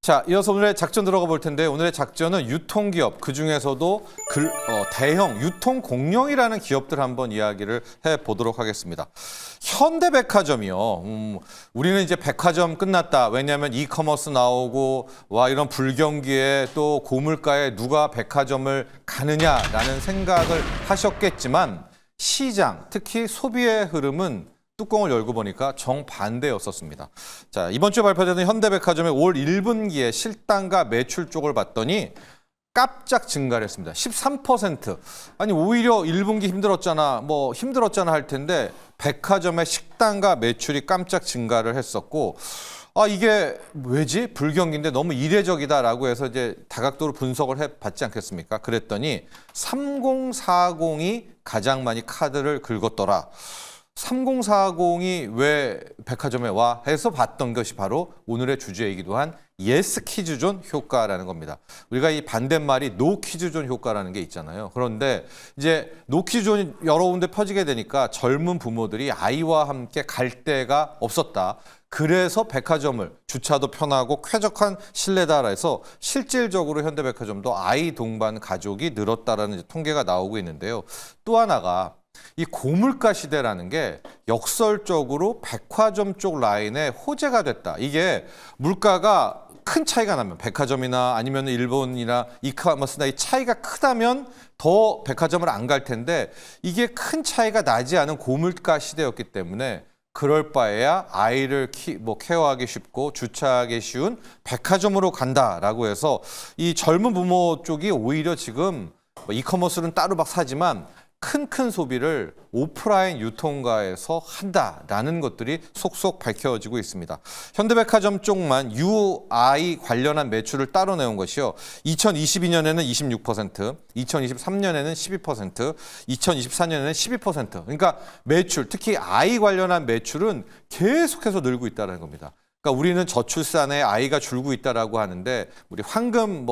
자, 이어서 오늘의 작전 들어가 볼 텐데 오늘의 작전은 유통기업, 그중에서도 대형 유통공룡이라는 기업들 한번 이야기를 해보도록 하겠습니다. 현대백화점이요. 우리는 이제 백화점 끝났다. 왜냐하면 이커머스 나오고 와 이런 불경기에 또 고물가에 누가 백화점을 가느냐라는 생각을 하셨겠지만 시장, 특히 소비의 흐름은 뚜껑을 열고 보니까 정반대였었습니다. 자, 이번 주에 발표되는 현대백화점의 올 1분기의 실당과 매출 쪽을 봤더니 깜짝 증가를 했습니다. 13%. 아니 오히려 1분기 힘들었잖아, 힘들었잖아 할 텐데 백화점의 식당과 매출이 깜짝 증가를 했었고 이게 왜지? 불경기인데 너무 이례적이다라고 해서 이제 다각도로 분석을 해봤지 않겠습니까? 그랬더니 3040이 가장 많이 카드를 긁었더라. 3040이 왜 백화점에 와 해서 봤던 것이 바로 오늘의 주제이기도 한 예스 퀴즈존 효과라는 겁니다. 우리가 이 반대말이 노 퀴즈존 효과라는 게 있잖아요. 그런데 이제 노 퀴즈존이 여러 군데 퍼지게 되니까 젊은 부모들이 아이와 함께 갈 데가 없었다. 그래서 백화점을 주차도 편하고 쾌적한 실내다라 해서 실질적으로 현대백화점도 아이 동반 가족이 늘었다라는 통계가 나오고 있는데요. 또 하나가 이 고물가 시대라는 게 역설적으로 백화점 쪽 라인에 호재가 됐다. 이게 물가가 큰 차이가 나면 백화점이나 아니면 일본이나 이커머스나 이 차이가 크다면 더 백화점을 안 갈 텐데 이게 큰 차이가 나지 않은 고물가 시대였기 때문에 그럴 바에야 아이를 케어하기 쉽고 주차하기 쉬운 백화점으로 간다라고 해서 이 젊은 부모 쪽이 오히려 지금 이커머스는 따로 막 사지만 큰 소비를 오프라인 유통가에서 한다라는 것들이 속속 밝혀지고 있습니다. 현대백화점 쪽만 UI 관련한 매출을 따로 내온 것이요. 2022년에는 26%, 2023년에는 12%, 2024년에는 12%. 그러니까 매출, 특히 I 관련한 매출은 계속해서 늘고 있다는 겁니다. 그러니까 우리는 저출산에 아이가 줄고 있다라고 하는데 우리 황금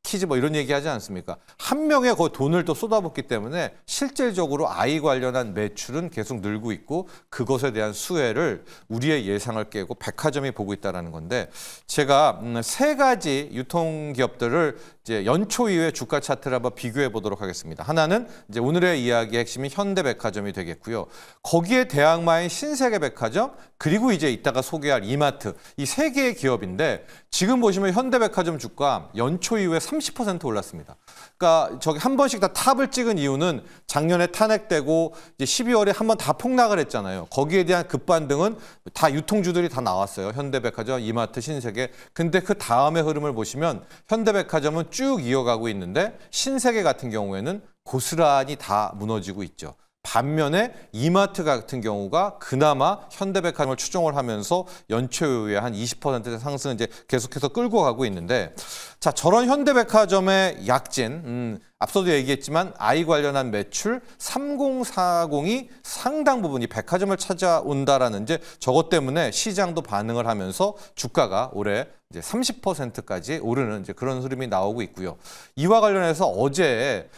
키즈 이런 얘기 하지 않습니까? 한 명의 그 돈을 또 쏟아붓기 때문에 실질적으로 아이 관련한 매출은 계속 늘고 있고 그것에 대한 수혜를 우리의 예상을 깨고 백화점이 보고 있다는 건데 제가 세 가지 유통기업들을 이제 연초 이후의 주가 차트를 한번 비교해 보도록 하겠습니다. 하나는 이제 오늘의 이야기의 핵심인 현대백화점이 되겠고요. 거기에 대항마인 신세계백화점 그리고 이제 이따가 소개할 이마트 이 세 개의 기업인데 지금 보시면 현대백화점 주가 연초 이후에 30% 올랐습니다. 그러니까 저기 한 번씩 다 탑을 찍은 이유는 작년에 탄핵되고 이제 12월에 한 번 다 폭락을 했잖아요. 거기에 대한 급반등은 다 유통주들이 다 나왔어요. 현대백화점, 이마트, 신세계. 근데 그 다음의 흐름을 보시면 현대백화점은 쭉 이어가고 있는데 신세계 같은 경우에는 고스란히 다 무너지고 있죠. 반면에 이마트 같은 경우가 그나마 현대백화점을 추종을 하면서 연초 이후에 한 20%의 상승을 이제 계속해서 끌고 가고 있는데 자, 저런 현대백화점의 약진, 앞서도 얘기했지만 아이 관련한 매출 3040이 상당 부분이 백화점을 찾아온다라는 이제 저것 때문에 시장도 반응을 하면서 주가가 올해 이제 30%까지 오르는 이제 그런 흐름이 나오고 있고요. 이와 관련해서 어제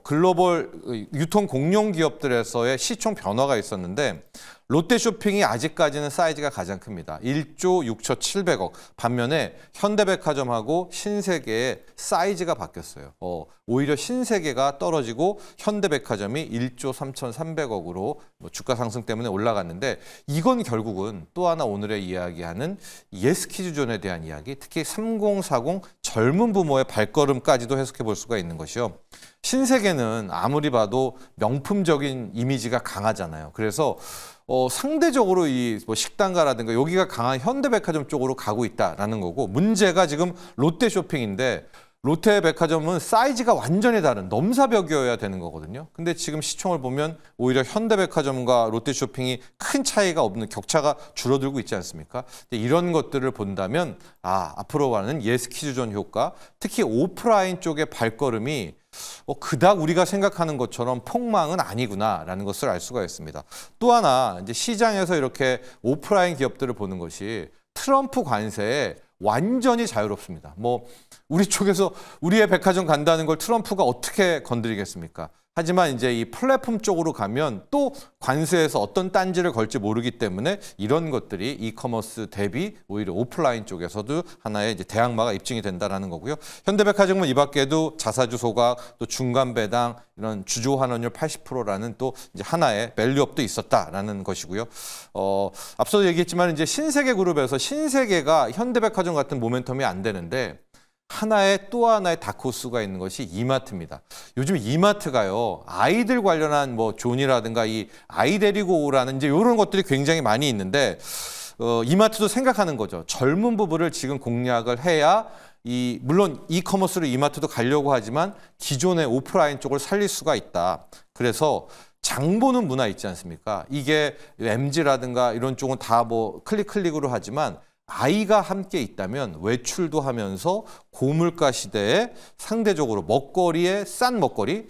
글로벌 유통 공룡 기업들에서의 시총 변화가 있었는데 롯데쇼핑이 아직까지는 사이즈가 가장 큽니다. 1조 6천 7백억. 반면에 현대백화점하고 신세계의 사이즈가 바뀌었어요. 오히려 신세계가 떨어지고 현대백화점이 1조 3,300억으로 주가 상승 때문에 올라갔는데 이건 결국은 또 하나 오늘의 이야기하는 예스퀴즈존에 대한 이야기, 특히 3040 젊은 부모의 발걸음까지도 해석해 볼 수가 있는 것이요. 신세계는 아무리 봐도 명품적인 이미지가 강하잖아요. 그래서 상대적으로 이 식당가라든가 여기가 강한 현대백화점 쪽으로 가고 있다라는 거고 문제가 지금 롯데쇼핑인데 롯데백화점은 사이즈가 완전히 다른 넘사벽이어야 되는 거거든요. 근데 지금 시총을 보면 오히려 현대백화점과 롯데쇼핑이 큰 차이가 없는 격차가 줄어들고 있지 않습니까? 이런 것들을 본다면 앞으로 가는 예스퀴즈존 효과, 특히 오프라인 쪽의 발걸음이 그닥 우리가 생각하는 것처럼 폭망은 아니구나라는 것을 알 수가 있습니다. 또 하나 이제 시장에서 이렇게 오프라인 기업들을 보는 것이 트럼프 관세에 완전히 자유롭습니다. 우리 쪽에서 우리의 백화점 간다는 걸 트럼프가 어떻게 건드리겠습니까? 하지만 이제 이 플랫폼 쪽으로 가면 또 관세에서 어떤 딴지를 걸지 모르기 때문에 이런 것들이 이커머스 대비 오히려 오프라인 쪽에서도 하나의 이제 대항마가 입증이 된다라는 거고요. 현대백화점은 이 밖에도 자사주 소각, 또 중간 배당, 이런 주주 환원율 80%라는 또 이제 하나의 밸류업도 있었다라는 것이고요. 앞서도 얘기했지만 이제 신세계그룹에서 신세계가 현대백화점 같은 모멘텀이 안 되는데 하나의 또 하나의 다크호스가 있는 것이 이마트입니다. 요즘 이마트가요, 아이들 관련한 뭐 존이라든가 이 아이 데리고 오라는 이제 이런 것들이 굉장히 많이 있는데, 이마트도 생각하는 거죠. 젊은 부부를 지금 공략을 해야 물론 이커머스로 이마트도 가려고 하지만 기존의 오프라인 쪽을 살릴 수가 있다. 그래서 장 보는 문화 있지 않습니까? 이게 MZ라든가 이런 쪽은 다 뭐 클릭으로 하지만 아이가 함께 있다면 외출도 하면서 고물가 시대에 상대적으로 먹거리에 싼 먹거리,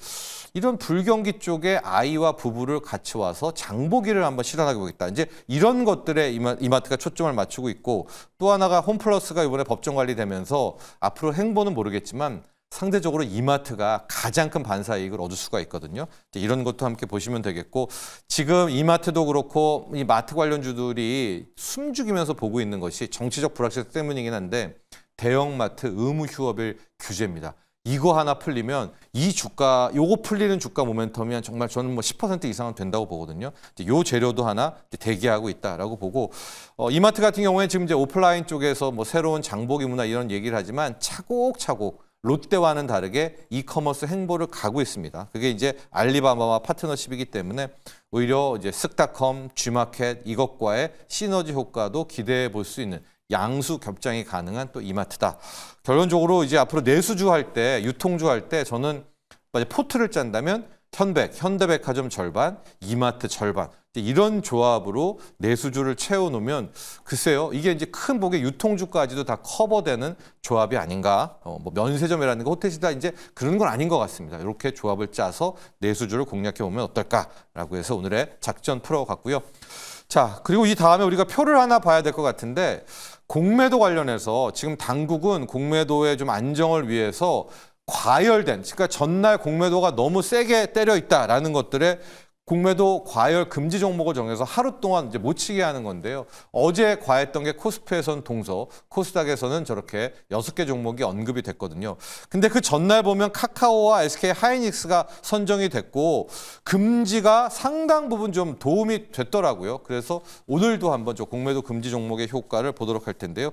이런 불경기 쪽에 아이와 부부를 같이 와서 장보기를 한번 실현하게 보겠다. 이제 이런 것들에 이마트가 초점을 맞추고 있고, 또 하나가 홈플러스가 이번에 법정 관리되면서 앞으로 행보는 모르겠지만 상대적으로 이마트가 가장 큰 반사 이익을 얻을 수가 있거든요. 이런 것도 함께 보시면 되겠고, 지금 이마트도 그렇고 이 마트 관련주들이 숨죽이면서 보고 있는 것이 정치적 불확실성 때문이긴 한데, 대형마트 의무 휴업일 규제입니다. 이거 하나 풀리면 이 주가, 요거 풀리는 주가 모멘텀이 정말 저는 뭐 10% 이상은 된다고 보거든요. 요 재료도 하나 대기하고 있다라고 보고, 이마트 같은 경우에 지금 이제 오프라인 쪽에서 뭐 새로운 장보기 문화 이런 얘기를 하지만 차곡차곡 롯데와는 다르게 이커머스 행보를 가고 있습니다. 그게 이제 알리바바와 파트너십이기 때문에 오히려 이제 쓱닷컴, G마켓 이것과의 시너지 효과도 기대해 볼 수 있는 양수 겹장이 가능한 또 이마트다. 결론적으로 이제 앞으로 내수주 할 때, 유통주 할 때 저는 포트를 짠다면 현대백화점 절반, 이마트 절반. 이런 조합으로 내수주를 채워놓으면 글쎄요, 이게 이제 큰 폭의 유통주까지도 다 커버되는 조합이 아닌가. 뭐 면세점이라는 거, 호텔시다 이제 그런 건 아닌 것 같습니다. 이렇게 조합을 짜서 내수주를 공략해 보면 어떨까라고 해서 오늘의 작전 풀어갔고요. 자, 그리고 이 다음에 우리가 표를 하나 봐야 될 것 같은데, 공매도 관련해서 지금 당국은 공매도의 좀 안정을 위해서 과열된, 그러니까 전날 공매도가 너무 세게 때려 있다라는 것들에 공매도 과열 금지 종목을 정해서 하루 동안 이제 못 치게 하는 건데요. 어제 과했던 게 코스피에서는 동서, 코스닥에서는 저렇게 6개 종목이 언급이 됐거든요. 근데 그 전날 보면 카카오와 SK 하이닉스가 선정이 됐고 금지가 상당 부분 좀 도움이 됐더라고요. 그래서 오늘도 한번 저 공매도 금지 종목의 효과를 보도록 할 텐데요.